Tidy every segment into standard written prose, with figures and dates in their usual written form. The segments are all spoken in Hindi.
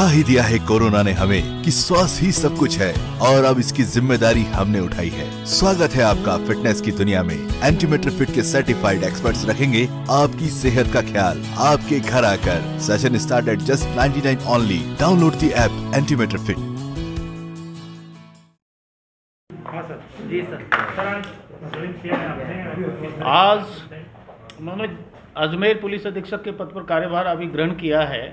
ही दिया है कोरोना ने हमें कि स्वास्थ्य ही सब कुछ है और अब इसकी जिम्मेदारी हमने उठाई है। स्वागत है आपका फिटनेस की दुनिया में। एंटीमीटर फिट के सर्टिफाइड एक्सपर्ट्स रखेंगे आपकी सेहत का ख्याल आपके घर आकर। Session start at just 99 only. Download the app एंटीमीटर फिट। जी सर। आज उन्होंने अजमेर पुलिस अधीक्षक के पद पर कार्यभार अभी ग्रहण किया है।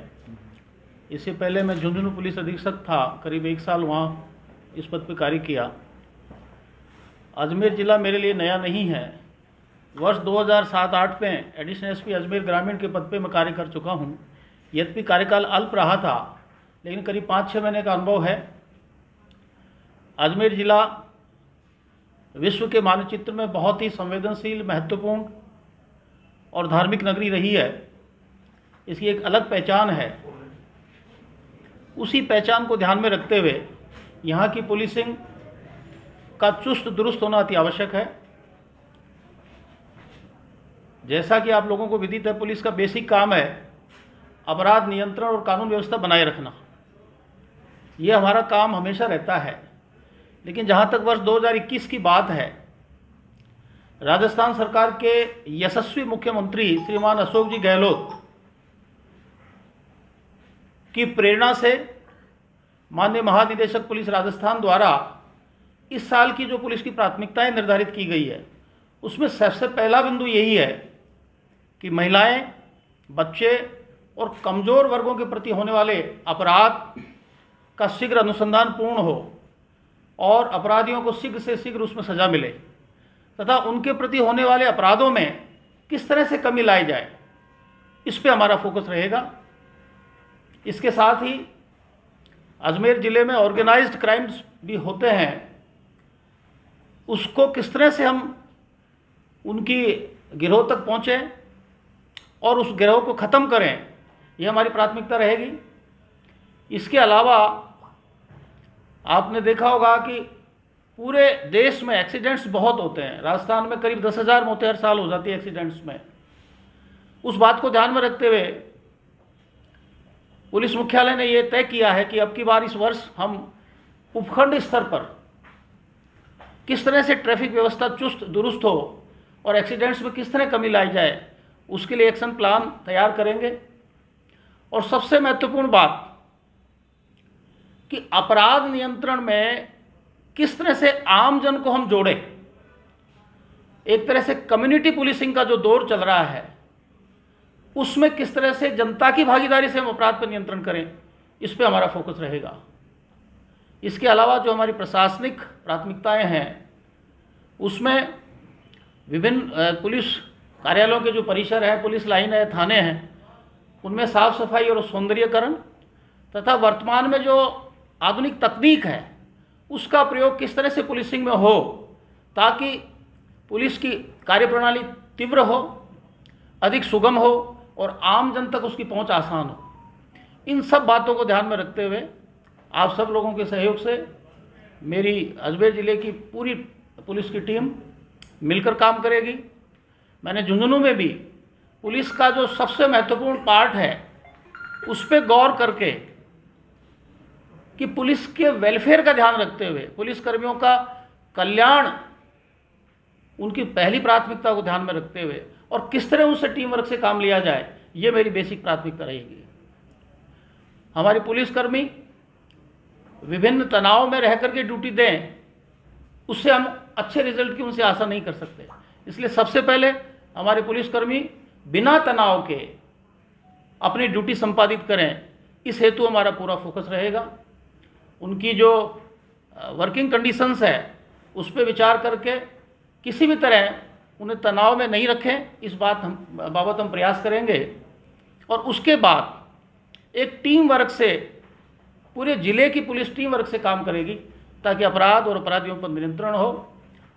इससे पहले मैं झुंझुनू पुलिस अधीक्षक था, करीब 1 साल वहाँ इस पद पर कार्य किया। अजमेर ज़िला मेरे लिए नया नहीं है। वर्ष 2007-08 में एडिशनल एसपी अजमेर ग्रामीण के पद पर मैं कार्य कर चुका हूँ। यद्यपि कार्यकाल अल्प रहा था, लेकिन करीब 5-6 महीने का अनुभव है। अजमेर ज़िला विश्व के मानचित्र में बहुत ही संवेदनशील, महत्वपूर्ण और धार्मिक नगरी रही है। इसकी एक अलग पहचान है। उसी पहचान को ध्यान में रखते हुए यहाँ की पुलिसिंग का चुस्त दुरुस्त होना अति आवश्यक है। जैसा कि आप लोगों को विदित है, पुलिस का बेसिक काम है अपराध नियंत्रण और कानून व्यवस्था बनाए रखना। ये हमारा काम हमेशा रहता है। लेकिन जहाँ तक वर्ष 2021 की बात है, राजस्थान सरकार के यशस्वी मुख्यमंत्री श्रीमान अशोक जी गहलोत की प्रेरणा से माननीय महानिदेशक पुलिस राजस्थान द्वारा इस साल की जो पुलिस की प्राथमिकताएं निर्धारित की गई है, उसमें सबसे पहला बिंदु यही है कि महिलाएं, बच्चे और कमज़ोर वर्गों के प्रति होने वाले अपराध का शीघ्र अनुसंधान पूर्ण हो और अपराधियों को शीघ्र से शीघ्र उसमें सज़ा मिले तथा उनके प्रति होने वाले अपराधों में किस तरह से कमी लाई जाए, इस पे हमारा फोकस रहेगा। इसके साथ ही अजमेर ज़िले में ऑर्गेनाइज्ड क्राइम्स भी होते हैं, उसको किस तरह से हम उनकी गिरोह तक पहुँचें और उस गिरोह को ख़त्म करें, ये हमारी प्राथमिकता रहेगी। इसके अलावा आपने देखा होगा कि पूरे देश में एक्सीडेंट्स बहुत होते हैं। राजस्थान में करीब 10,000 मौतें हर साल हो जाती है एक्सीडेंट्स में। उस बात को ध्यान में रखते हुए पुलिस मुख्यालय ने यह तय किया है कि अब की बार इस वर्ष हम उपखंड स्तर पर किस तरह से ट्रैफिक व्यवस्था चुस्त दुरुस्त हो और एक्सीडेंट्स में किस तरह कमी लाई जाए, उसके लिए एक्शन प्लान तैयार करेंगे। और सबसे महत्वपूर्ण बात कि अपराध नियंत्रण में किस तरह से आम जन को हम जोड़ें। एक तरह से कम्युनिटी पुलिसिंग का जो दौर चल रहा है, उसमें किस तरह से जनता की भागीदारी से हम अपराध पर नियंत्रण करें, इस पे हमारा फोकस रहेगा। इसके अलावा जो हमारी प्रशासनिक प्राथमिकताएं हैं, उसमें विभिन्न पुलिस कार्यालयों के जो परिसर है, पुलिस लाइन है, थाने हैं, उनमें साफ सफाई और सौंदर्यीकरण तथा वर्तमान में जो आधुनिक तकनीक है उसका प्रयोग किस तरह से पुलिसिंग में हो ताकि पुलिस की कार्यप्रणाली तीव्र हो, अधिक सुगम हो और आम जन तक उसकी पहुंच आसान हो। इन सब बातों को ध्यान में रखते हुए आप सब लोगों के सहयोग से मेरी अजमेर ज़िले की पूरी पुलिस की टीम मिलकर काम करेगी। मैंने झुंझुनू में भी पुलिस का जो सबसे महत्वपूर्ण पार्ट है उस पर गौर करके कि पुलिस के वेलफेयर का ध्यान रखते हुए पुलिस कर्मियों का कल्याण उनकी पहली प्राथमिकता को ध्यान में रखते हुए और किस तरह उनसे टीम वर्क से काम लिया जाए, ये मेरी बेसिक प्राथमिकता रहेगी। हमारे पुलिसकर्मी विभिन्न तनाव में रह करके ड्यूटी दें, उससे हम अच्छे रिजल्ट की उनसे आशा नहीं कर सकते। इसलिए सबसे पहले हमारे पुलिसकर्मी बिना तनाव के अपनी ड्यूटी संपादित करें, इस हेतु हमारा पूरा फोकस रहेगा। उनकी जो वर्किंग कंडीशंस है उस पर विचार करके किसी भी तरह उन्हें तनाव में नहीं रखें, इस बाबत हम प्रयास करेंगे। और उसके बाद एक टीम वर्क से पूरे ज़िले की पुलिस टीम वर्क से काम करेगी ताकि अपराध और अपराधियों पर नियंत्रण हो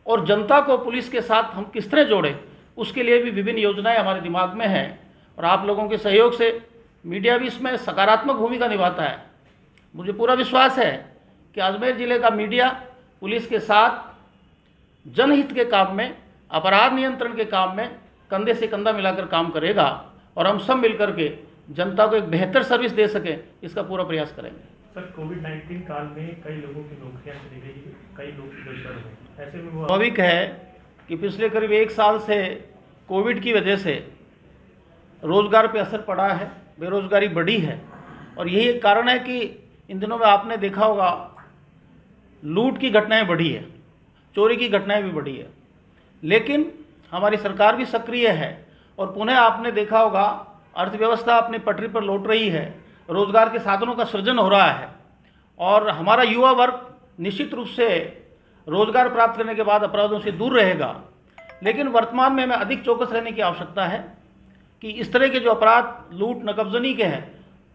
और जनता को पुलिस के साथ हम किस तरह जोड़ें, उसके लिए भी विभिन्न योजनाएं हमारे दिमाग में हैं। और आप लोगों के सहयोग से मीडिया भी इसमें सकारात्मक भूमिका निभाता है। मुझे पूरा विश्वास है कि अजमेर ज़िले का मीडिया पुलिस के साथ जनहित के काम में, अपराध नियंत्रण के काम में कंधे से कंधा मिलाकर काम करेगा और हम सब मिलकर के जनता को एक बेहतर सर्विस दे सकें, इसका पूरा प्रयास करेंगे। सर, कोविड-19 काल में कई लोगों की नौकरियां चली गई, कई लोग बेघर हुए, ऐसे में वो स्वाभाविक है कि पिछले करीब 1 साल से कोविड की वजह से रोज़गार पे असर पड़ा है, बेरोज़गारी बढ़ी है, और यही एक कारण है कि इन दिनों में आपने देखा होगा लूट की घटनाएं बढ़ी है, चोरी की घटनाएं भी बढ़ी है। लेकिन हमारी सरकार भी सक्रिय है और पुनः आपने देखा होगा अर्थव्यवस्था अपनी पटरी पर लौट रही है, रोज़गार के साधनों का सृजन हो रहा है और हमारा युवा वर्ग निश्चित रूप से रोज़गार प्राप्त करने के बाद अपराधों से दूर रहेगा। लेकिन वर्तमान में हमें अधिक चौकस रहने की आवश्यकता है कि इस तरह के जो अपराध लूट नकबजनी के हैं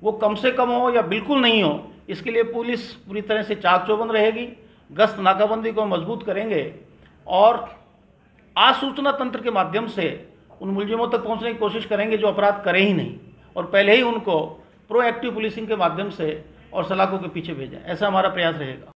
वो कम से कम हो या बिल्कुल नहीं हो। इसके लिए पुलिस पूरी तरह से चाक चौबंद रहेगी, गश्त नाकाबंदी को मजबूत करेंगे और आसूचना तंत्र के माध्यम से उन मुलजिमों तक पहुंचने की कोशिश करेंगे जो अपराध करें ही नहीं, और पहले ही उनको प्रोएक्टिव पुलिसिंग के माध्यम से और सलाखों के पीछे भेजें। ऐसा हमारा प्रयास रहेगा।